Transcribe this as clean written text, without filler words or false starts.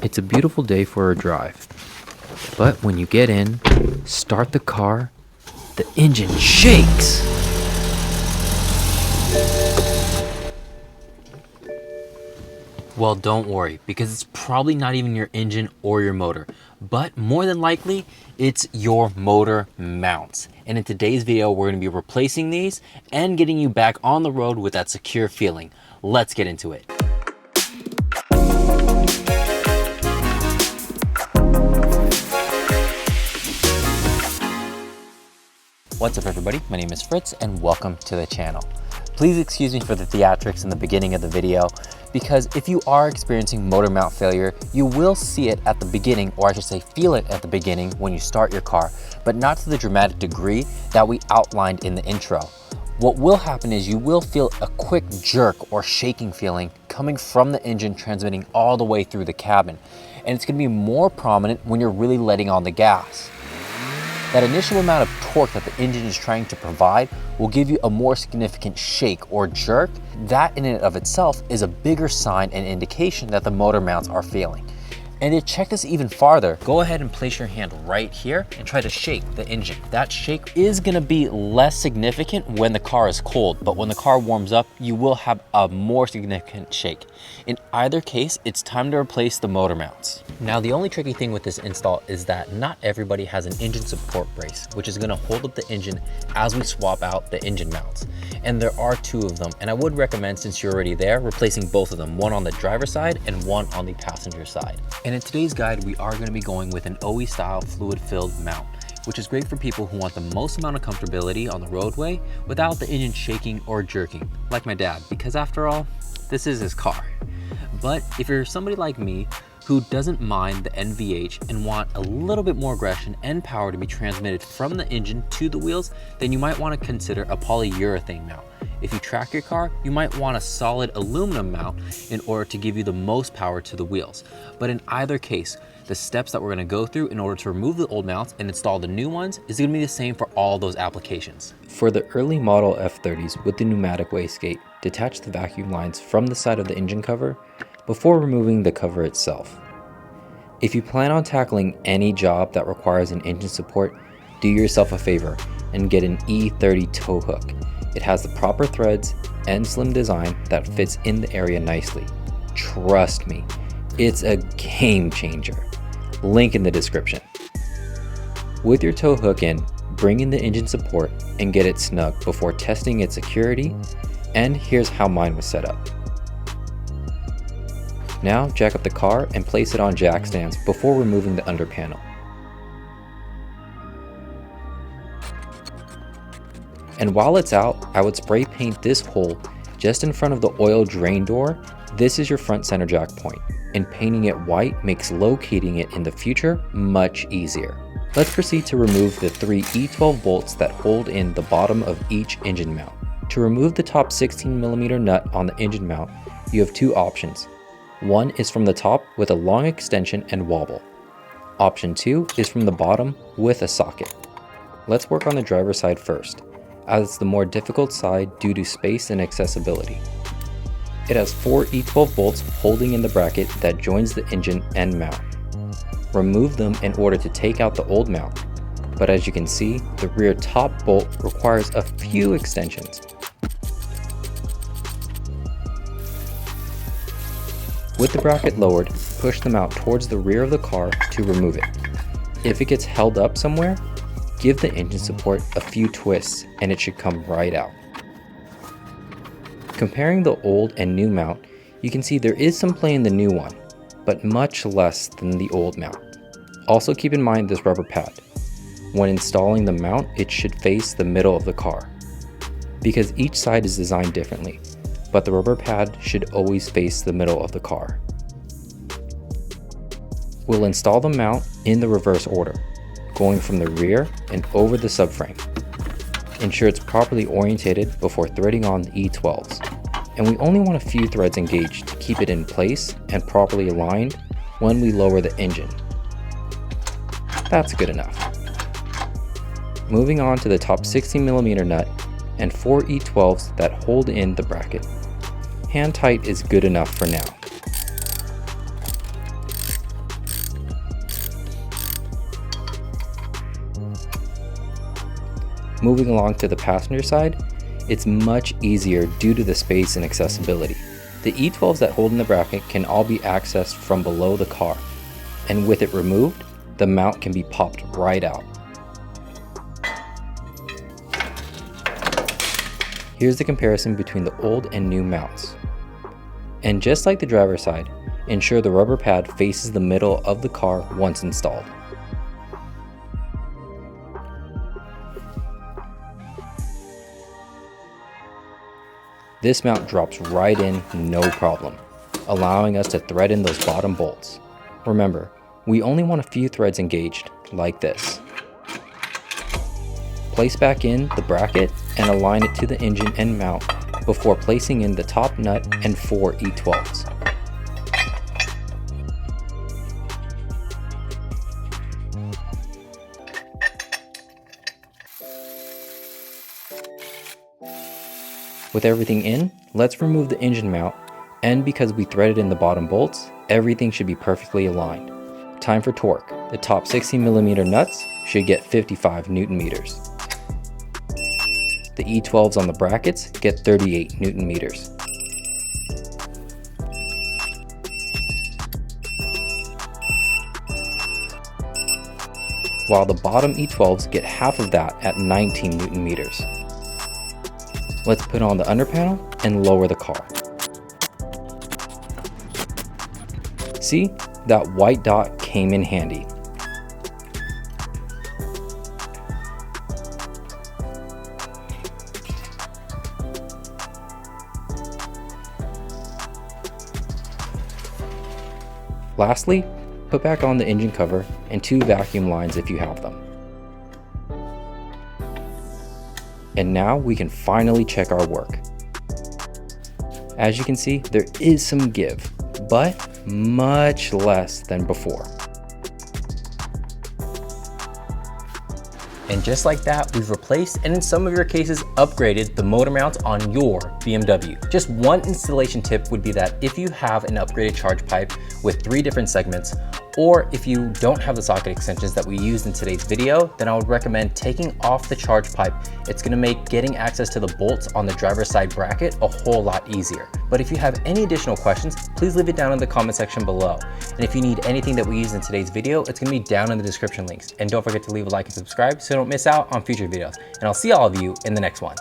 It's a beautiful day for a drive, but when you get in, start the car, the engine shakes. Well, don't worry, because it's probably not even your engine or your motor, but more than likely, it's your motor mounts. And in today's video, we're gonna be replacing these and getting you back on the road with that secure feeling. Let's get into it. What's up everybody, my name is Fritz and welcome to the channel. Please excuse me for the theatrics in the beginning of the video, because if you are experiencing motor mount failure, you will see it at the beginning, or I should say feel it at the beginning when you start your car, but not to the dramatic degree that we outlined in the intro. What will happen is you will feel a quick jerk or shaking feeling coming from the engine transmitting all the way through the cabin, and it's going to be more prominent when you're really letting on the gas. That initial amount of torque that the engine is trying to provide will give you a more significant shake or jerk. That in and of itself is a bigger sign and indication that the motor mounts are failing. And to check this even farther, go ahead and place your hand right here and try to shake the engine. That shake is gonna be less significant when the car is cold, but when the car warms up, you will have a more significant shake. In either case, it's time to replace the motor mounts. Now, the only tricky thing with this install is that not everybody has an engine support brace, which is gonna hold up the engine as we swap out the engine mounts. And there are two of them, and I would recommend, since you're already there, replacing both of them, one on the driver's side and one on the passenger side. And in today's guide, we are going to be going with an OE style fluid-filled mount, which is great for people who want the most amount of comfortability on the roadway without the engine shaking or jerking, like my dad, because after all, this is his car. But if you're somebody like me who doesn't mind the NVH and want a little bit more aggression and power to be transmitted from the engine to the wheels, then you might want to consider a polyurethane mount. If you track your car, you might want a solid aluminum mount in order to give you the most power to the wheels. But in either case, the steps that we're going to go through in order to remove the old mounts and install the new ones is going to be the same for all those applications. For the early model F30s with the pneumatic wastegate, detach the vacuum lines from the side of the engine cover before removing the cover itself. If you plan on tackling any job that requires an engine support, do yourself a favor and get an E30 tow hook. It has the proper threads and slim design that fits in the area nicely. Trust me, it's a game changer. Link in the description. With your tow hook in, bring in the engine support and get it snug before testing its security, and here's how mine was set up. Now jack up the car and place it on jack stands before removing the under panel. And while it's out, I would spray paint this hole just in front of the oil drain door. This is your front center jack point, and painting it white makes locating it in the future much easier. Let's proceed to remove the 3 E12 bolts that hold in the bottom of each engine mount. To remove the top 16mm nut on the engine mount, you have two options. One is from the top with a long extension and wobble. Option 2 is from the bottom with a socket. Let's work on the driver's side first, as it's the more difficult side due to space and accessibility. It has 4 E12 bolts holding in the bracket that joins the engine and mount. Remove them in order to take out the old mount, but as you can see, the rear top bolt requires a few extensions. With the bracket lowered, push the mount towards the rear of the car to remove it. If it gets held up somewhere, give the engine support a few twists and it should come right out. Comparing the old and new mount, you can see there is some play in the new one, but much less than the old mount. Also keep in mind this rubber pad. When installing the mount, it should face the middle of the car, because each side is designed differently, but the rubber pad should always face the middle of the car. We'll install the mount in the reverse order, going from the rear and over the subframe. Ensure it's properly orientated before threading on the E12s. And we only want a few threads engaged to keep it in place and properly aligned when we lower the engine. That's good enough. Moving on to the top 16mm nut and 4 E12s that hold in the bracket. Hand tight is good enough for now. Moving along to the passenger side, it's much easier due to the space and accessibility. The E12s that hold in the bracket can all be accessed from below the car, and with it removed, the mount can be popped right out. Here's the comparison between the old and new mounts. And just like the driver's side, ensure the rubber pad faces the middle of the car once installed. This mount drops right in, no problem, allowing us to thread in those bottom bolts. Remember, we only want a few threads engaged, like this. Place back in the bracket and align it to the engine and mount before placing in the top nut and 4 E12s. With everything in, let's remove the engine mount, and because we threaded in the bottom bolts, everything should be perfectly aligned. Time for torque. The top 60mm nuts should get 55 Newton meters. The E12s on the brackets get 38 Newton meters. While the bottom E12s get half of that at 19 Newton meters. Let's put on the underpanel and lower the car. See, that white dot came in handy. Lastly, put back on the engine cover and 2 vacuum lines if you have them. And now we can finally check our work. As you can see, there is some give, but much less than before. And just like that, we've replaced and in some of your cases upgraded the motor mounts on your BMW. Just one installation tip would be that if you have an upgraded charge pipe with 3 different segments, or if you don't have the socket extensions that we used in today's video, then I would recommend taking off the charge pipe. It's gonna make getting access to the bolts on the driver's side bracket a whole lot easier. But if you have any additional questions, please leave it down in the comment section below. And if you need anything that we used in today's video, it's gonna be down in the description links. And don't forget to leave a like and subscribe so you don't miss out on future videos. And I'll see all of you in the next one.